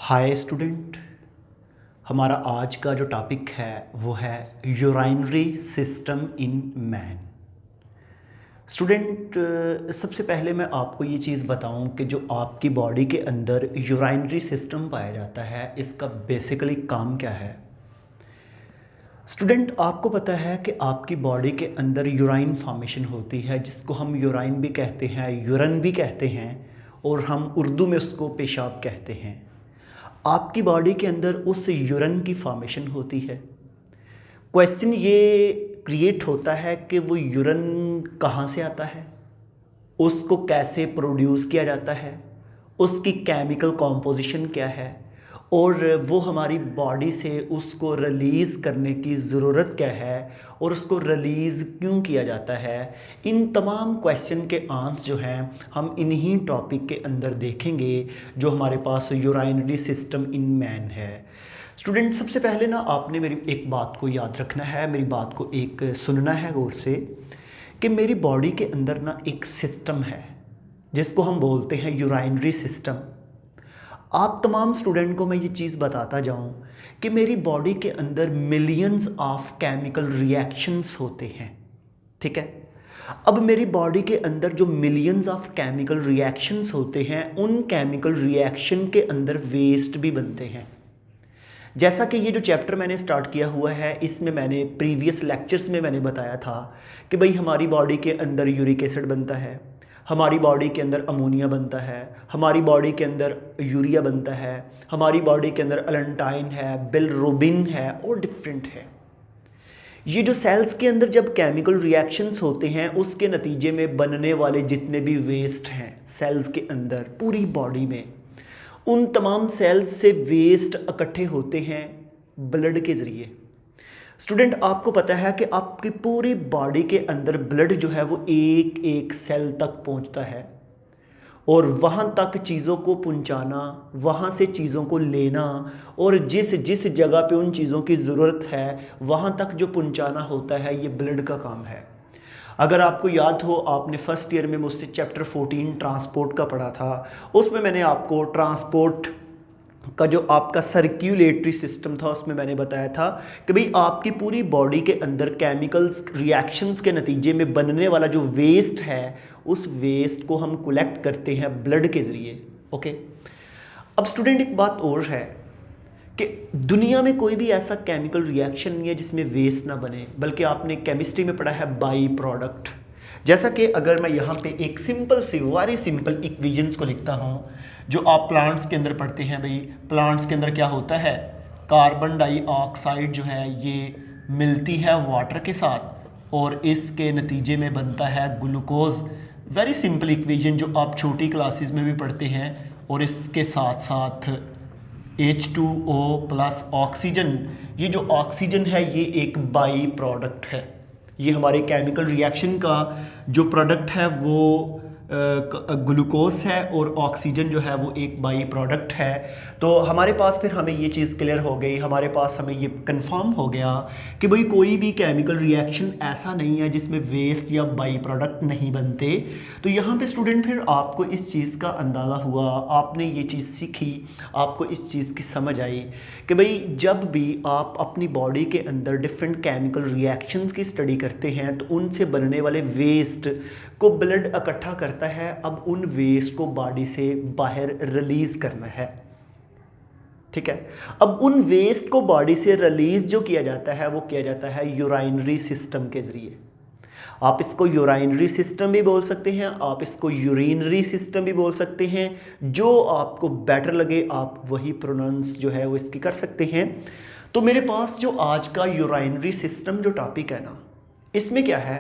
Hi student. हमारा आज का जो टॉपिक है वो है urinary system in man. Student, सबसे पहले मैं आपको ये चीज़ बताऊं कि जो आपकी बॉडी के अंदर यूराइनरी सिस्टम पाया जाता है इसका बेसिकली काम क्या है। स्टूडेंट, आपको पता है कि आपकी बॉडी के अंदर यूराइन फॉर्मेशन होती है जिसको हम यूराइन भी कहते हैं, यूरन भी कहते हैं और हम उर्दू में उसको पेशाब कहते हैं। आपकी बॉडी के अंदर उस यूरन की फॉर्मेशन होती है। क्वेश्चन ये क्रिएट होता है कि वो यूरन कहाँ से आता है, उसको कैसे प्रोड्यूस किया जाता है, उसकी केमिकल कॉम्पोजिशन क्या है और वो हमारी बॉडी से उसको रिलीज़ करने की ज़रूरत क्या है और उसको रिलीज़ क्यों किया जाता है। इन तमाम क्वेश्चन के आंसर जो हैं हम इन्हीं टॉपिक के अंदर देखेंगे जो हमारे पास यूराइनरी सिस्टम इन मैन है। स्टूडेंट, सबसे पहले ना आपने मेरी एक बात को याद रखना है, मेरी बात को एक सुनना है गौर से कि मेरी बॉडी के अंदर ना एक सिस्टम है जिसको हम बोलते हैं यूराइनरी सिस्टम। आप तमाम स्टूडेंट को मैं ये चीज़ बताता जाऊं कि मेरी बॉडी के अंदर मिलियंस ऑफ केमिकल रिएक्शंस होते हैं। ठीक है, अब मेरी बॉडी के अंदर जो मिलियंस ऑफ केमिकल रिएक्शंस होते हैं उन केमिकल रिएक्शन के अंदर वेस्ट भी बनते हैं। जैसा कि ये जो चैप्टर मैंने स्टार्ट किया हुआ है इसमें मैंने प्रीवियस लेक्चर्स में मैंने बताया था कि भाई हमारी बॉडी के अंदर यूरिक एसिड बनता है, हमारी बॉडी के अंदर अमोनिया बनता है, हमारी बॉडी के अंदर यूरिया बनता है, हमारी बॉडी के अंदर अलेंटाइन है, बिलरुबिन है और डिफरेंट है। ये जो सेल्स के अंदर जब केमिकल रिएक्शंस होते हैं उसके नतीजे में बनने वाले जितने भी वेस्ट हैं सेल्स के अंदर पूरी बॉडी में, उन तमाम सेल्स से वेस्ट इकट्ठे होते हैं ब्लड के ज़रिए। स्टूडेंट, आपको पता है कि आपकी पूरी बॉडी के अंदर ब्लड जो है वो एक एक सेल तक पहुंचता है और वहां तक चीज़ों को पहुंचाना, वहां से चीज़ों को लेना और जिस जिस जगह पे उन चीज़ों की ज़रूरत है वहां तक जो पहुंचाना होता है ये ब्लड का काम है। अगर आपको याद हो, आपने फर्स्ट ईयर में मुझसे चैप्टर 14 ट्रांसपोर्ट का पढ़ा था, उसमें मैंने आपको ट्रांसपोर्ट का जो आपका सर्क्यूलेटरी सिस्टम था उसमें मैंने बताया था कि भाई आपकी पूरी बॉडी के अंदर केमिकल्स रिएक्शंस के नतीजे में बनने वाला जो वेस्ट है उस वेस्ट को हम कलेक्ट करते हैं ब्लड के ज़रिए। ओके, अब स्टूडेंट एक बात और है कि दुनिया में कोई भी ऐसा केमिकल रिएक्शन नहीं है जिसमें वेस्ट ना बने, बल्कि आपने केमिस्ट्री में पढ़ा है बाई प्रोडक्ट। जैसा कि अगर मैं यहाँ पे एक सिंपल सी वेरी सिंपल इक्वेशंस को लिखता हूँ जो आप प्लांट्स के अंदर पढ़ते हैं। भाई प्लांट्स के अंदर क्या होता है, कार्बन डाइऑक्साइड जो है ये मिलती है वाटर के साथ और इसके नतीजे में बनता है ग्लूकोज। वेरी सिंपल इक्वेशन जो आप छोटी क्लासेस में भी पढ़ते हैं। और इसके साथ साथ H2O प्लस ऑक्सीजन, ये जो ऑक्सीजन है ये एक बाई प्रोडक्ट है। ये हमारे केमिकल रिएक्शन का जो प्रोडक्ट है वो ग्लूकोज है और ऑक्सीजन जो है वो एक बाई प्रोडक्ट है। तो हमारे पास फिर हमें ये चीज़ क्लियर हो गई, हमारे पास हमें ये कंफर्म हो गया कि भाई कोई भी केमिकल रिएक्शन ऐसा नहीं है जिसमें वेस्ट या बाई प्रोडक्ट नहीं बनते। तो यहाँ पे स्टूडेंट फिर आपको इस चीज़ का अंदाज़ा हुआ, आपने ये चीज़ सीखी, आपको इस चीज़ की समझ आई कि भाई जब भी आप अपनी बॉडी के अंदर डिफरेंट केमिकल रिएक्शंस की स्टडी करते हैं तो उनसे बनने वाले वेस्ट को ब्लड इकट्ठा करता है। अब उन वेस्ट को बॉडी से बाहर रिलीज करना है। ठीक है, अब उन वेस्ट को बॉडी से रिलीज जो किया जाता है वो किया जाता है यूराइनरी सिस्टम के जरिए। आप इसको यूराइनरी सिस्टम भी बोल सकते हैं, आप इसको यूरिनरी सिस्टम भी बोल सकते हैं, जो आपको बेटर लगे आप वही प्रोनाउंस जो है वो इसकी कर सकते हैं। तो मेरे पास जो आज का यूराइनरी सिस्टम जो टॉपिक है ना, इसमें क्या है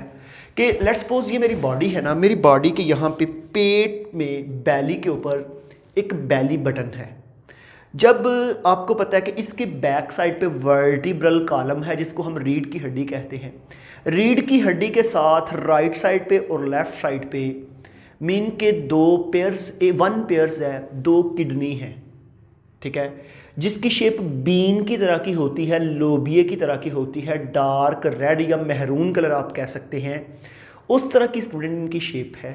कि लेट्स सपोज ये मेरी बॉडी है ना, मेरी बॉडी के यहाँ पे पेट में बैली के ऊपर एक बैली बटन है। जब आपको पता है कि इसके बैक साइड पे वर्टिब्रल कॉलम है जिसको हम रीढ़ की हड्डी कहते हैं। रीढ़ की हड्डी के साथ राइट साइड पे और लेफ्ट साइड पे मीन के वन पेयर्स है, दो किडनी है। ठीक है, जिसकी शेप बीन की तरह की होती है, लोबिये की तरह की होती है, डार्क रेड या मेहरून कलर आप कह सकते हैं। उस तरह की स्टूडेंट की शेप है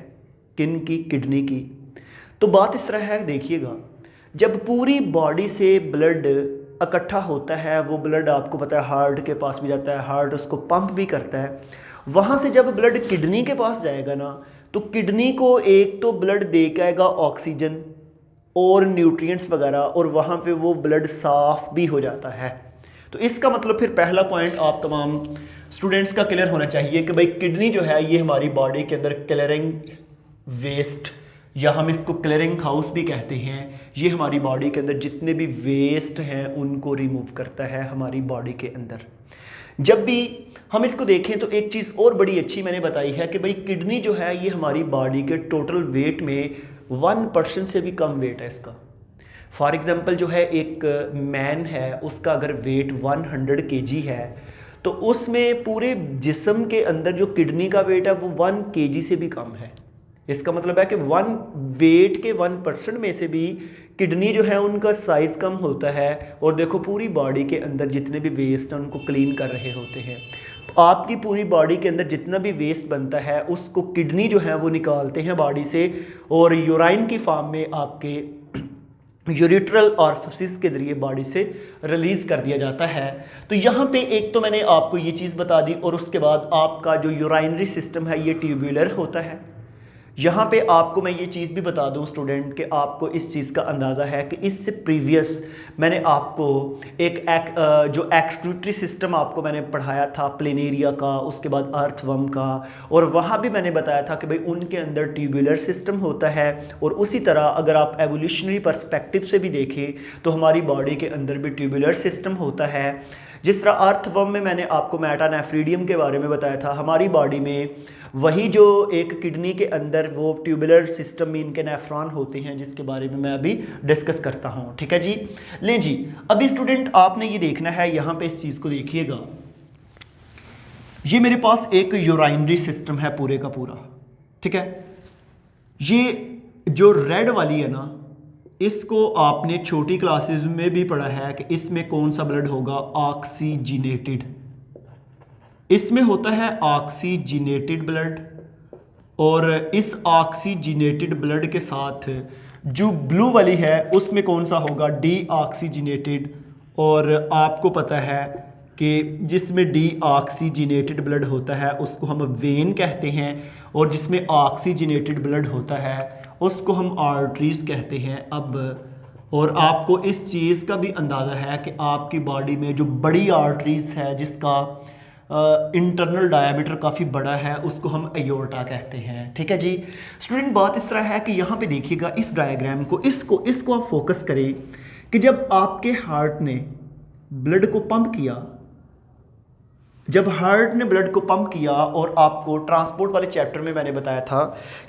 किन की, किडनी की। तो बात इस तरह है, देखिएगा जब पूरी बॉडी से ब्लड इकट्ठा होता है, वो ब्लड आपको पता है हार्ट के पास भी जाता है, हार्ट उसको पंप भी करता है। वहाँ से जब ब्लड किडनी के पास जाएगा ना, तो किडनी को एक तो ब्लड दे के आएगा ऑक्सीजन और न्यूट्रिएंट्स वगैरह, और वहाँ पे वो ब्लड साफ भी हो जाता है। तो इसका मतलब फिर पहला पॉइंट आप तमाम स्टूडेंट्स का क्लियर होना चाहिए कि भाई किडनी जो है ये हमारी बॉडी के अंदर क्लियरिंग वेस्ट, या हम इसको क्लियरिंग हाउस भी कहते हैं, ये हमारी बॉडी के अंदर जितने भी वेस्ट हैं उनको रिमूव करता है हमारी बॉडी के अंदर। जब भी हम इसको देखें तो एक चीज़ और बड़ी अच्छी मैंने बताई है कि भाई किडनी जो है ये हमारी बॉडी के टोटल वेट में 1% से भी कम वेट है इसका। फॉर एग्ज़ाम्पल जो है एक मैन है, उसका अगर वेट 100 kg है, तो उसमें पूरे जिस्म के अंदर जो किडनी का वेट है वो 1 kg से भी कम है। इसका मतलब है कि वेट के 1% में से भी किडनी जो है उनका साइज़ कम होता है, और देखो पूरी बॉडी के अंदर जितने भी वेस्ट हैं उनको क्लीन कर रहे होते हैं। आपकी पूरी बॉडी के अंदर जितना भी वेस्ट बनता है उसको किडनी जो है वो निकालते हैं बॉडी से, और यूराइन की फॉर्म में आपके यूरिट्रल ऑरिफिस के ज़रिए बॉडी से रिलीज़ कर दिया जाता है। तो यहाँ पे एक तो मैंने आपको ये चीज़ बता दी, और उसके बाद आपका जो यूराइनरी सिस्टम है ये ट्यूबुलर होता है। यहाँ पे आपको मैं ये चीज़ भी बता दूँ स्टूडेंट कि आपको इस चीज़ का अंदाज़ा है कि इससे प्रीवियस मैंने आपको जो एक्सक्रीटरी सिस्टम आपको मैंने पढ़ाया था प्लेनेरिया का, उसके बाद अर्थवर्म का, और वहाँ भी मैंने बताया था कि भाई उनके अंदर ट्यूबुलर सिस्टम होता है। और उसी तरह अगर आप एवोल्यूशनरी पर्सपेक्टिव से भी देखें तो हमारी बॉडी के अंदर भी ट्यूबुलर सिस्टम होता है। जिस तरह अर्थवर्म में मैंने आपको मेटानेफ्रीडियम के बारे में बताया था, हमारी बॉडी में वही जो एक किडनी के अंदर वो ट्यूबुलर सिस्टम में इनके नेफ्रॉन होते हैं, जिसके बारे में मैं अभी डिस्कस करता हूँ। ठीक है जी, लें जी, अभी स्टूडेंट आपने ये देखना है, यहाँ पे इस चीज़ को देखिएगा, ये मेरे पास एक यूराइनरी सिस्टम है पूरे का पूरा। ठीक है, ये जो रेड वाली है ना, इसको आपने छोटी क्लासेस में भी पढ़ा है कि इसमें कौन सा ब्लड होगा, ऑक्सीजिनेटेड। इसमें होता है ऑक्सीजिनेटेड ब्लड, और इस ऑक्सीजिनेटेड ब्लड के साथ जो ब्लू वाली है उसमें कौन सा होगा, डीऑक्सीजिनेटेड। और आपको पता है कि जिसमें डीऑक्सीजिनेटेड ब्लड होता है उसको हम वेन कहते हैं, और जिसमें ऑक्सीजिनेटेड ब्लड होता है उसको हम आर्टरीज कहते हैं। अब और आपको इस चीज़ का भी अंदाज़ा है कि आपकी बॉडी में जो बड़ी आर्टरीज है जिसका इंटरनल डायमीटर काफ़ी बड़ा है उसको हम एयोर्टा कहते हैं। ठीक है जी स्टूडेंट, बात इस तरह है कि यहाँ पे देखिएगा इस डायग्राम को, इसको आप फोकस करें कि जब आपके हार्ट ने ब्लड को पंप किया, जब हार्ट ने ब्लड को पंप किया, और आपको ट्रांसपोर्ट वाले चैप्टर में मैंने बताया था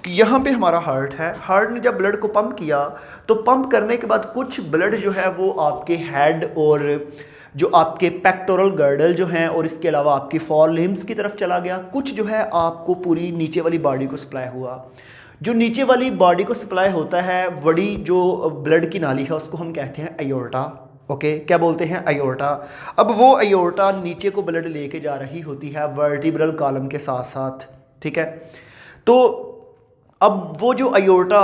कि यहाँ पे हमारा हार्ट है, हार्ट ने जब ब्लड को पंप किया तो पंप करने के बाद कुछ ब्लड जो है वो आपके हेड और जो आपके पेक्टोरल गर्डल जो हैं और इसके अलावा आपकी फॉर लिम्स की तरफ चला गया, कुछ जो है आपको पूरी नीचे वाली बॉडी को सप्लाई हुआ। जो नीचे वाली बॉडी को सप्लाई होता है, बड़ी जो ब्लड की नाली है उसको हम कहते हैं एयोर्टा। ओके, क्या बोलते हैं, एयोर्टा। अब वो एयोर्टा नीचे को ब्लड लेके जा रही होती है वर्टिब्रल कॉलम के साथ साथ। ठीक है, तो अब वो जो एयोर्टा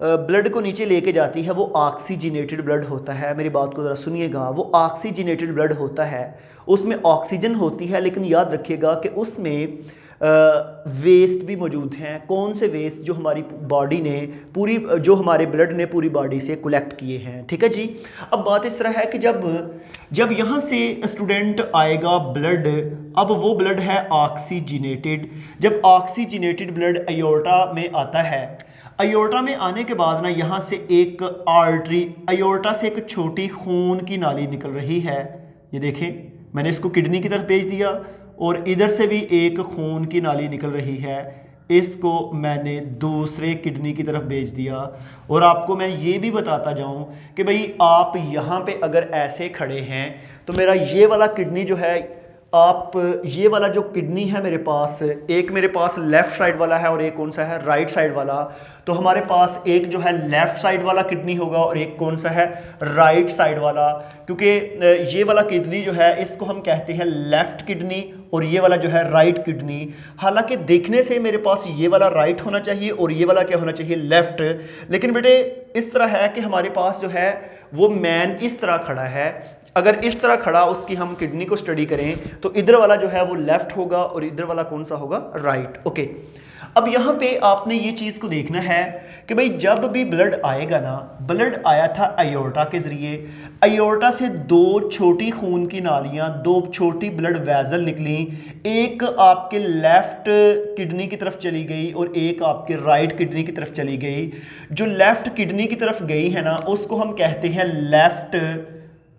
ब्लड को नीचे लेके जाती है वो ऑक्सीजिनेटेड ब्लड होता है। मेरी बात को ज़रा सुनिएगा, वो ऑक्सीजिनेटेड ब्लड होता है, उसमें ऑक्सीजन होती है, लेकिन याद रखिएगा कि उसमें वेस्ट भी मौजूद हैं। कौन से वेस्ट, जो हमारी बॉडी ने पूरी, जो हमारे ब्लड ने पूरी बॉडी से कलेक्ट किए हैं। ठीक है जी, अब बात इस तरह है कि जब यहाँ से स्टूडेंट आएगा ब्लड, अब वो ब्लड है ऑक्सीजिनेटेड। जब ऑक्सीजिनेटेड ब्लड एयोर्टा में आता है, एयोर्टा में आने के बाद ना यहाँ से एक आर्टरी, एयोर्टा से एक छोटी खून की नाली निकल रही है। ये देखें, मैंने इसको किडनी की तरफ भेज दिया, और इधर से भी एक खून की नाली निकल रही है, इसको मैंने दूसरे किडनी की तरफ भेज दिया। और आपको मैं ये भी बताता जाऊं कि भाई आप यहाँ पे अगर ऐसे खड़े हैं तो मेरा ये वाला किडनी जो है आप ये वाला जो किडनी है मेरे पास, एक मेरे पास लेफ़्ट साइड वाला है और एक कौन सा है, राइट साइड वाला। तो हमारे पास एक जो है लेफ़्ट साइड वाला किडनी होगा और एक कौन सा है, राइट साइड वाला। क्योंकि ये वाला किडनी जो है इसको हम कहते हैं लेफ़्ट किडनी और ये वाला जो है राइट किडनी। हालांकि देखने से मेरे पास ये वाला राइट होना चाहिए और ये वाला क्या होना चाहिए, लेफ़्ट। लेकिन बेटे इस तरह है कि हमारे पास जो है वो मैन इस तरह खड़ा है। अगर इस तरह खड़ा उसकी हम किडनी को स्टडी करें तो इधर वाला जो है वो लेफ़्ट होगा और इधर वाला कौन सा होगा, राइट। ओके, अब यहाँ पे आपने ये चीज़ को देखना है कि भाई जब भी ब्लड आएगा ना, ब्लड आया था अयोर्टा के ज़रिए। अयोर्टा से दो छोटी खून की नालियाँ, दो छोटी ब्लड वेसल निकली, एक आपके लेफ़्ट किडनी की तरफ चली गई और एक आपके राइट किडनी की तरफ चली गई। जो लेफ़्ट किडनी की तरफ गई है ना उसको हम कहते हैं लेफ़्ट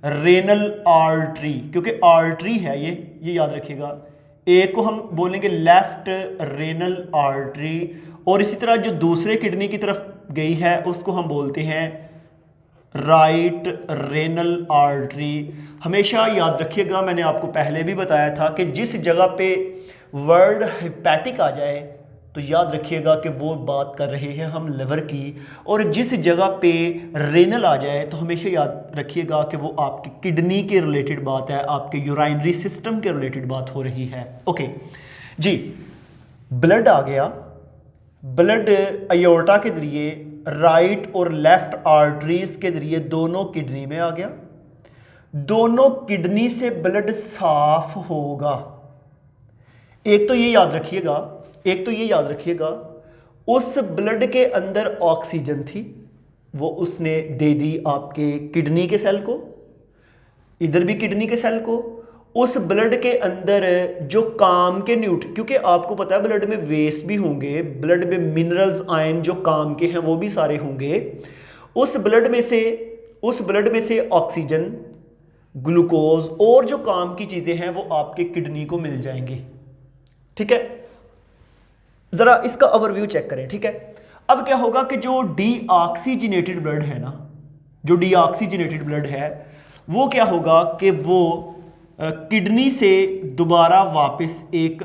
रेनल आर्टरी, क्योंकि आर्टरी है ये याद रखिएगा। एक को हम बोलेंगे लेफ्ट रेनल आर्टरी और इसी तरह जो दूसरे किडनी की तरफ गई है उसको हम बोलते हैं राइट रेनल आर्टरी। हमेशा याद रखिएगा, मैंने आपको पहले भी बताया था कि जिस जगह पे वर्ड हेपेटिक आ जाए तो याद रखिएगा कि वो बात कर रहे हैं हम लिवर की, और जिस जगह पे रेनल आ जाए तो हमेशा याद रखिएगा कि वो आपकी किडनी के रिलेटेड बात है, आपके यूराइनरी सिस्टम के रिलेटेड बात हो रही है। ओके जी, ब्लड आ गया, ब्लड अयोर्टा के ज़रिए राइट और लेफ़्ट आर्टरीज के ज़रिए दोनों किडनी में आ गया। दोनों किडनी से ब्लड साफ होगा। एक तो ये याद रखिएगा, उस ब्लड के अंदर ऑक्सीजन थी, वो उसने दे दी आपके किडनी के सेल को, इधर भी किडनी के सेल को। उस ब्लड के अंदर जो काम के क्योंकि आपको पता है ब्लड में वेस्ट भी होंगे, ब्लड में मिनरल्स आयन जो काम के हैं वो भी सारे होंगे। उस ब्लड में से ऑक्सीजन, ग्लूकोज और जो काम की चीज़ें हैं वो आपके किडनी को मिल जाएंगी। ठीक है, जरा इसका ओवरव्यू चेक करें। ठीक है, अब क्या होगा कि जो डीऑक्सीजनेटेड ब्लड है ना, जो डीऑक्सीजनेटेड ब्लड है वो क्या होगा कि वो किडनी से दोबारा वापस एक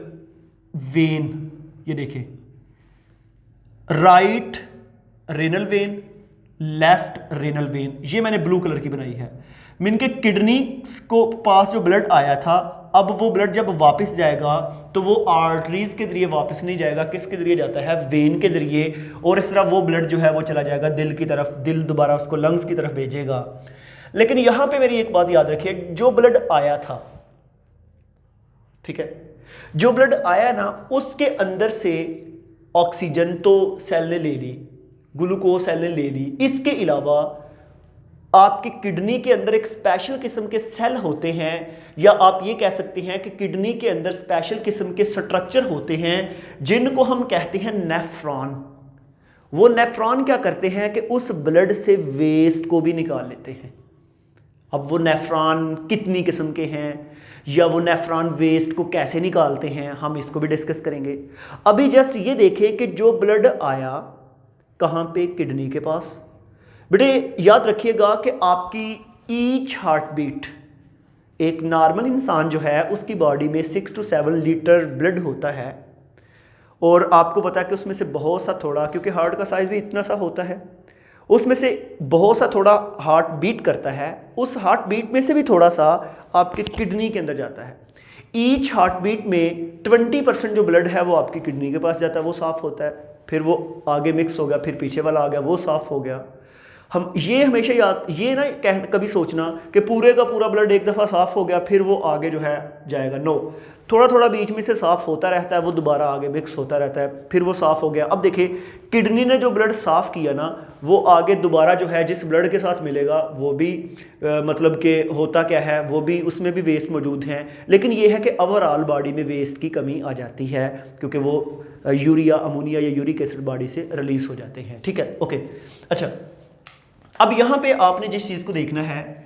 वेन, ये देखें right renal vein, left renal vein, ये मैंने ब्लू कलर की बनाई है। मीन के किडनी को पास जो ब्लड आया था, अब वो ब्लड जब वापस जाएगा तो वो आर्टरीज के जरिए वापस नहीं जाएगा, किसके जरिए जाता है, वेन के जरिए। और इस तरह वो ब्लड जो है वो चला जाएगा दिल की तरफ, दिल दोबारा उसको लंग्स की तरफ भेजेगा। लेकिन यहां पे मेरी एक बात याद रखिए, जो ब्लड आया था, ठीक है, जो ब्लड आया ना उसके अंदर से ऑक्सीजन तो सेल ने ले ली, ग्लूकोज सेल ने ले ली, इसके अलावा आपकी किडनी के अंदर एक स्पेशल किस्म के सेल होते हैं, या आप ये कह सकते हैं कि किडनी के अंदर स्पेशल किस्म के स्ट्रक्चर होते हैं जिनको हम कहते हैं नेफ्रॉन। वो नेफ्रॉन क्या करते हैं कि उस ब्लड से वेस्ट को भी निकाल लेते हैं। अब वो नेफ्रॉन कितनी किस्म के हैं या वो नेफ्रॉन वेस्ट को कैसे निकालते हैं, हम इसको भी डिस्कस करेंगे। अभी जस्ट ये देखें कि जो ब्लड आया कहाँ पे, किडनी के पास। बेटे याद रखिएगा कि आपकी ईच हार्ट बीट, एक नॉर्मल इंसान जो है उसकी बॉडी में 6 to 7 लीटर ब्लड होता है, और आपको पता है कि उसमें से बहुत सा थोड़ा, क्योंकि हार्ट का साइज भी इतना सा होता है, उसमें से बहुत सा थोड़ा हार्ट बीट करता है, उस हार्ट बीट में से भी थोड़ा सा आपके किडनी के अंदर जाता है। ईच हार्ट बीट में 20% जो ब्लड है वो आपकी किडनी के पास जाता है, वो साफ़ होता है, फिर वो आगे मिक्स हो गया, फिर पीछे वाला आ गया, वो साफ़ हो गया। हम ये हमेशा याद, ये ना कभी सोचना कि पूरे का पूरा ब्लड एक दफ़ा साफ़ हो गया फिर वो आगे जो है जाएगा, नो, थोड़ा थोड़ा बीच में से साफ़ होता रहता है, वो दोबारा आगे मिक्स होता रहता है, फिर वो साफ़ हो गया। अब देखिए किडनी ने जो ब्लड साफ़ किया ना, वो आगे दोबारा जो है जिस ब्लड के साथ मिलेगा वो भी मतलब कि होता क्या है, वो भी उसमें भी वेस्ट मौजूद हैं। लेकिन ये है कि ओवरऑल बॉडी में वेस्ट की कमी आ जाती है क्योंकि वो यूरिया, अमोनिया या यूरिक एसिड बॉडी से रिलीज़ हो जाते हैं। ठीक है, ओके। अच्छा, अब यहाँ पे आपने जिस चीज़ को देखना है,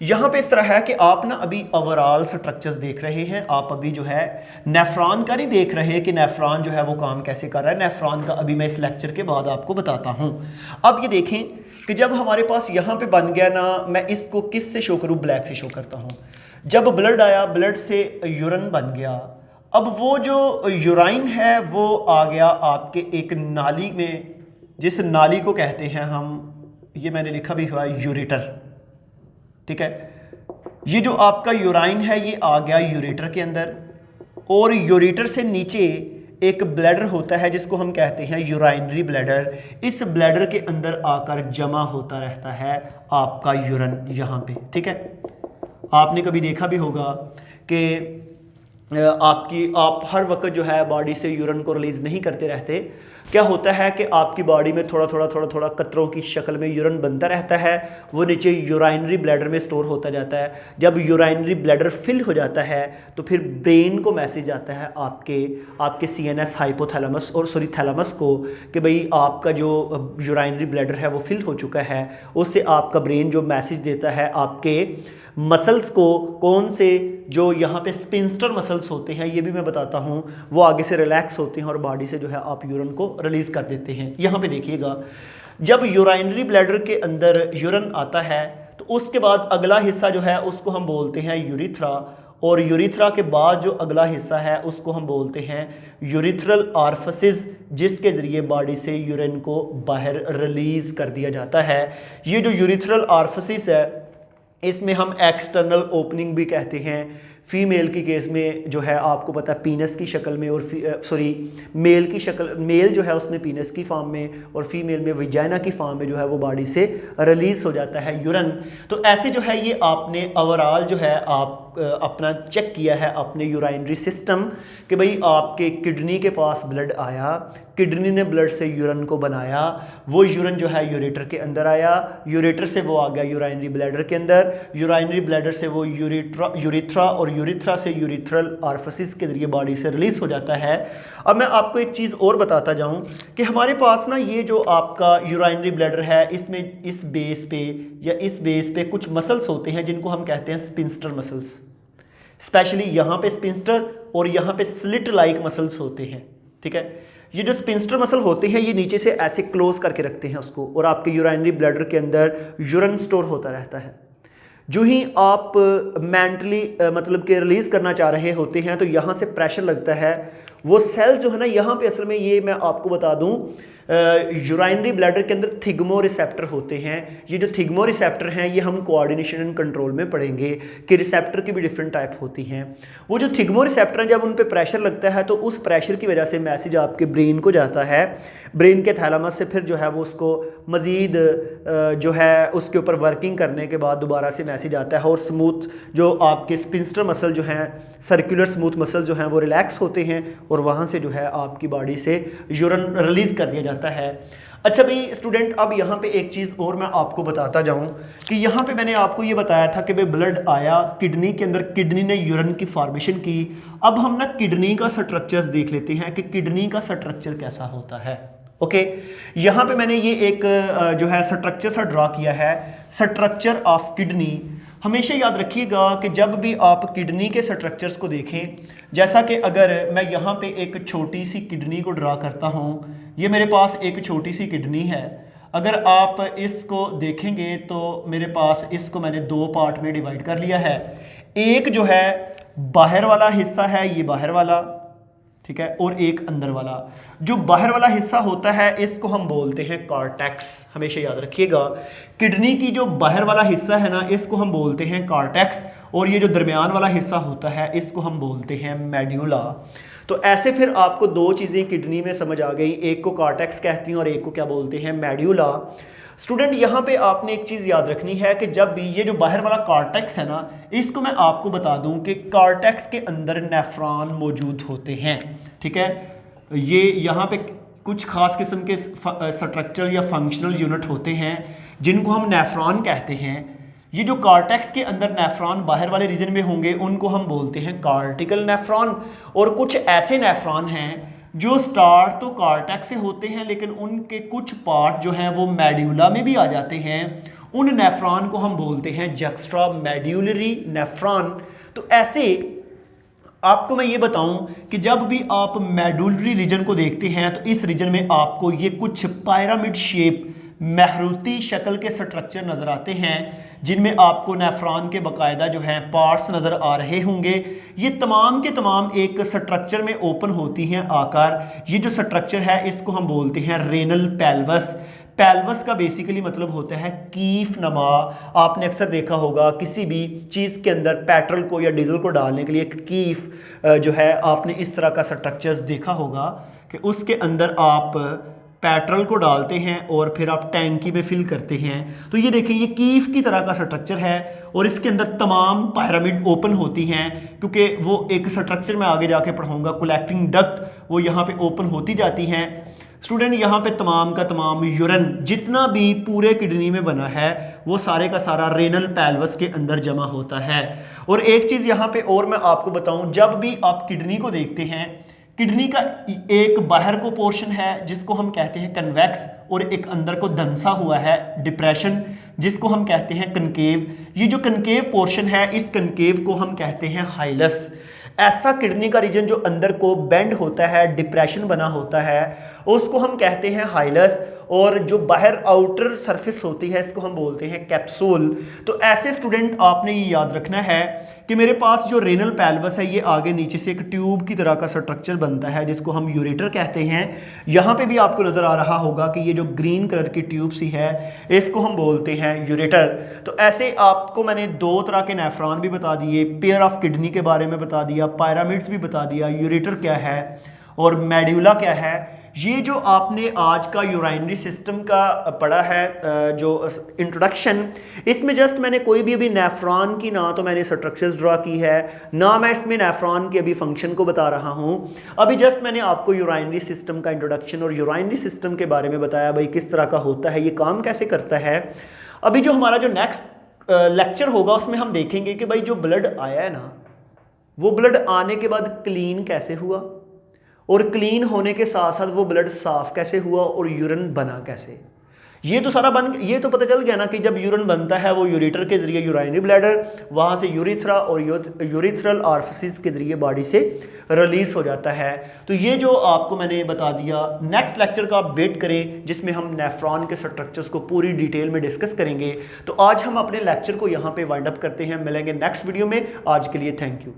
यहाँ पे इस तरह है कि आप ना अभी ओवरऑल स्ट्रक्चर्स देख रहे हैं, आप अभी जो है नेफ्रॉन का नहीं देख रहे कि नेफ्रॉन जो है वो काम कैसे कर रहा है। नेफ्रॉन का अभी मैं इस लेक्चर के बाद आपको बताता हूँ। अब ये देखें कि जब हमारे पास यहाँ पे बन गया ना, मैं इसको किस से शो करूँ, ब्लैक से शो करता हूँ। जब ब्लड आया, ब्लड से यूरिन बन गया। अब वो जो यूराइन है वो आ गया आपके एक नाली में, जिस नाली को कहते हैं हम, ये मैंने लिखा भी हुआ है, यूरेटर। ठीक है, ये जो आपका यूराइन है ये आ गया यूरेटर के अंदर, और यूरेटर से नीचे एक ब्लैडर होता है जिसको हम कहते हैं यूराइनरी ब्लैडर। इस ब्लैडर के अंदर आकर जमा होता रहता है आपका यूरिन यहाँ पे। ठीक है, आपने कभी देखा भी होगा कि आप हर वक्त जो है बॉडी से यूरिन को रिलीज़ नहीं करते रहते। क्या होता है कि आपकी बॉडी में थोड़ा थोड़ा कतरों की शक्ल में यूरिन बनता रहता है, वो नीचे यूराइनरी ब्लैडर में स्टोर होता जाता है। जब यूराइनरी ब्लैडर फिल हो जाता है तो फिर ब्रेन को मैसेज आता है आपके CNS हाइपोथैलेमस और थैलेमस को कि भाई आपका जो यूराइनरी ब्लैडर है वो फिल हो चुका है। उससे आपका ब्रेन जो मैसेज देता है आपके मसल्स को, कौन से जो यहाँ पे स्पिंस्टर मसल्स होते हैं ये भी मैं बताता हूँ, वो आगे से रिलैक्स होते हैं और बॉडी से जो है आप यूरिन को रिलीज़ कर देते हैं। यहाँ पे देखिएगा, जब यूराइनरी ब्लैडर के अंदर यूरिन आता है तो उसके बाद अगला हिस्सा जो है उसको हम बोलते हैं यूरिथ्रा, और यूरिथ्रा के बाद जो अगला हिस्सा है उसको हम बोलते हैं यूरिथ्रल ऑरिफिस, जिसके ज़रिए बॉडी से यूरिन को बाहर रिलीज़ कर दिया जाता है। ये जो यूरिथ्रल ऑरिफिस है इसमें हम एक्सटर्नल ओपनिंग भी कहते हैं। फीमेल की केस में जो है आपको पता है पीनस की शक्ल में, और मेल की शक्ल, मेल जो है उसमें पीनस की फॉर्म में और फीमेल में विजाइना की फॉर्म में जो है वो बॉडी से रिलीज़ हो जाता है यूरिन। तो ऐसे जो है ये आपने ओवरऑल जो है आप अपना चेक किया है अपने यूराइनरी सिस्टम कि भाई आपके किडनी के पास ब्लड आया, किडनी ने ब्लड से यूरिन को बनाया, वो यूरिन जो है यूरेटर के अंदर आया, यूरेटर से वो आ गया यूराइनरी ब्लैडर के अंदर, यूराइनरी ब्लैडर से वो यूरिथ्रा और यूरिथ्रा से यूरिथ्रल ऑरिफिस के जरिए बॉडी से रिलीज़ हो जाता है। अब मैं आपको एक चीज़ और बताता जाऊं कि हमारे पास ना ये जो आपका यूराइनरी ब्लैडर है इसमें इस बेस पे कुछ मसल्स होते हैं जिनको हम कहते हैं स्पिंस्टर मसल्स। स्पेशली यहाँ पे स्पिंस्टर और यहाँ पे स्लिट लाइक मसल्स होते हैं। ठीक है, ये जो स्पिंस्टर मसल होते हैं ये नीचे से ऐसे क्लोज करके रखते हैं उसको, और आपके यूराइनरी ब्लैडर के अंदर यूरिन स्टोर होता रहता है। जो ही आप मेंटली मतलब कि रिलीज़ करना चाह रहे होते हैं तो यहाँ से प्रेशर लगता है, वो सेल जो है ना यहाँ पे असल में, ये मैं आपको बता दूँ, यूराइनरी ब्लैडर के अंदर थिग्मो रिसेप्टर होते हैं। ये जो थिग्मो रिसेप्टर हैं ये हम कोऑर्डिनेशन एंड कंट्रोल में पढ़ेंगे कि रिसेप्टर की भी डिफरेंट टाइप होती हैं। वो जो थिग्मो रिसेप्टर हैं जब उन पे प्रेशर लगता है तो उस प्रेशर की वजह से मैसेज आपके ब्रेन को जाता है, ब्रेन के थैलेमस से फिर जो है वो उसको मज़ीद जो है उसके ऊपर वर्किंग करने के बाद दोबारा से मैसेज आता है, और स्मूथ जो आपके स्पिंस्टर मसल जो हैं, सर्कुलर स्मूथ मसल जो हैं वो रिलैक्स होते हैं और वहाँ से जो है आपकी बॉडी से यूरिन रिलीज़ कर दिया जाता है। अच्छा भाई स्टूडेंट, अब यहाँ पे एक चीज़ और मैं आपको बताता जाऊँ कि यहाँ पे मैंने आपको ये बताया था कि भाई ब्लड आया किडनी के अंदर, किडनी ने यूरिन की फॉर्मेशन की। अब हम ना किडनी का स्ट्रक्चर्स देख लेते हैं कि किडनी का स्ट्रक्चर कैसा होता है। ओके, यहाँ पे मैंने ये एक जो है स्ट्रक्चर सा ड्रा किया है, स्ट्रक्चर ऑफ किडनी। हमेशा याद रखिएगा कि जब भी आप किडनी के स्ट्रक्चर्स को देखें, जैसा कि अगर मैं यहाँ पे एक छोटी सी किडनी को ड्रा करता हूँ, ये मेरे पास एक छोटी सी किडनी है। अगर आप इसको देखेंगे तो मेरे पास इसको मैंने दो पार्ट में डिवाइड कर लिया है। एक जो है बाहर वाला हिस्सा है, ये बाहर वाला, ठीक है, और एक अंदर वाला। जो बाहर वाला हिस्सा होता है इसको हम बोलते हैं कॉर्टेक्स। हमेशा याद रखिएगा, किडनी की जो बाहर वाला हिस्सा है ना इसको हम बोलते हैं कॉर्टेक्स, और ये जो दरमियान वाला हिस्सा होता है इसको हम बोलते हैं मेड्यूला। तो ऐसे फिर आपको दो चीज़ें किडनी में समझ आ गई, एक को कॉर्टेक्स कहती हैं और एक को क्या बोलते हैं, मेड्यूला। स्टूडेंट यहाँ पे आपने एक चीज़ याद रखनी है कि जब भी ये जो बाहर वाला कॉर्टेक्स है ना, इसको मैं आपको बता दूं कि कॉर्टेक्स के अंदर नेफ्रॉन मौजूद होते हैं। ठीक है, ये यहाँ पे कुछ खास किस्म के स्ट्रक्चरल या फंक्शनल यूनिट होते हैं जिनको हम नेफ्रॉन कहते हैं। ये जो कॉर्टेक्स के अंदर नेफ्रॉन बाहर वाले रीजन में होंगे उनको हम बोलते हैं कॉर्टिकल नेफ्रॉन, और कुछ ऐसे नेफ्रॉन हैं जो स्टार्ट तो कॉर्टेक्स से होते हैं लेकिन उनके कुछ पार्ट जो हैं वो मेड्यूला में भी आ जाते हैं। उन नेफ्रॉन को हम बोलते हैं जक्स्ट्रा मेड्यूलरी नेफ्रॉन। तो ऐसे आपको मैं ये बताऊं कि जब भी आप मेडुलरी रीजन को देखते हैं तो इस रीजन में आपको ये कुछ पिरामिड शेप महरूती शक्ल के स्ट्रक्चर नज़र आते हैं जिनमें आपको नेफ्रॉन के बाकायदा जो हैं पार्ट्स नज़र आ रहे होंगे। ये तमाम के तमाम एक स्ट्रक्चर में ओपन होती हैं आकार। ये जो स्ट्रक्चर है इसको हम बोलते हैं रेनल पेल्वस। पेल्वस का बेसिकली मतलब होता है कीफ नमा। आपने अक्सर देखा होगा किसी भी चीज़ के अंदर पेट्रोल को या डीजल को डालने के लिए एक कीफ जो है आपने इस तरह का स्ट्रक्चर्स देखा होगा कि उसके अंदर आप पेट्रोल को डालते हैं और फिर आप टैंकी में फिल करते हैं। तो ये देखिए ये कीफ की तरह का स्ट्रक्चर है और इसके अंदर तमाम पिरामिड ओपन होती हैं क्योंकि वो एक स्ट्रक्चर में आगे जाके पढ़ाऊंगा कलेक्टिंग डक्ट वो यहाँ पे ओपन होती जाती हैं। स्टूडेंट यहाँ पे तमाम का तमाम यूरिन जितना भी पूरे किडनी में बना है वो सारे का सारा रेनल पेल्वस के अंदर जमा होता है। और एक चीज़ यहाँ पे और मैं आपको बताऊँ, जब भी आप किडनी को देखते हैं, किडनी का एक बाहर को पोर्शन है जिसको हम कहते हैं कन्वेक्स और एक अंदर को धंसा हुआ है डिप्रेशन जिसको हम कहते हैं कनकेव। ये जो कनकेव पोर्शन है इस कनकेव को हम कहते हैं हाइलस। ऐसा किडनी का रीजन जो अंदर को बेंड होता है, डिप्रेशन बना होता है, उसको हम कहते हैं हाइलस। और जो बाहर आउटर सरफेस होती है इसको हम बोलते हैं कैप्सूल। तो ऐसे स्टूडेंट आपने ये याद रखना है कि मेरे पास जो रेनल पेल्वस है ये आगे नीचे से एक ट्यूब की तरह का स्ट्रक्चर बनता है जिसको हम यूरेटर कहते हैं। यहाँ पे भी आपको नज़र आ रहा होगा कि ये जो ग्रीन कलर की ट्यूब सी है इसको हम बोलते हैं यूरेटर। तो ऐसे आपको मैंने दो तरह के नेफ्रॉन भी बता दिए, पेयर ऑफ किडनी के बारे में बता दिया, पिरामिड्स भी बता दिया, यूरेटर क्या है और मेड्यूला क्या है। ये जो आपने आज का यूराइनरी सिस्टम का पढ़ा है जो इंट्रोडक्शन, इसमें जस्ट मैंने कोई भी अभी नेफ्रॉन की ना तो मैंने स्ट्रक्चर्स ड्रा की है ना मैं इसमें नेफ्रॉन के अभी फंक्शन को बता रहा हूँ। अभी जस्ट मैंने आपको यूराइनरी सिस्टम का इंट्रोडक्शन और यूराइनरी सिस्टम के बारे में बताया, भाई किस तरह का होता है, ये काम कैसे करता है। अभी जो हमारा जो नेक्स्ट लेक्चर होगा उसमें हम देखेंगे कि भाई जो ब्लड आया है ना वो ब्लड आने के बाद क्लीन कैसे हुआ और क्लीन होने के साथ साथ वो ब्लड साफ कैसे हुआ और यूरिन बना कैसे। ये तो सारा ये तो पता चल गया ना कि जब यूरिन बनता है वो यूरेटर के जरिए यूराइनरी ब्लैडर, वहाँ से यूरिथ्रा और यूरिथ्रल ऑरिफिस के जरिए बॉडी से रिलीज हो जाता है। तो ये जो आपको मैंने बता दिया, नेक्स्ट लेक्चर का आप वेट करें जिसमें हम नेफ्रॉन के स्ट्रक्चर्स को पूरी डिटेल में डिस्कस करेंगे। तो आज हम अपने लेक्चर को यहाँ पे वाइंड अप करते हैं, मिलेंगे नेक्स्ट वीडियो में। आज के लिए थैंक यू।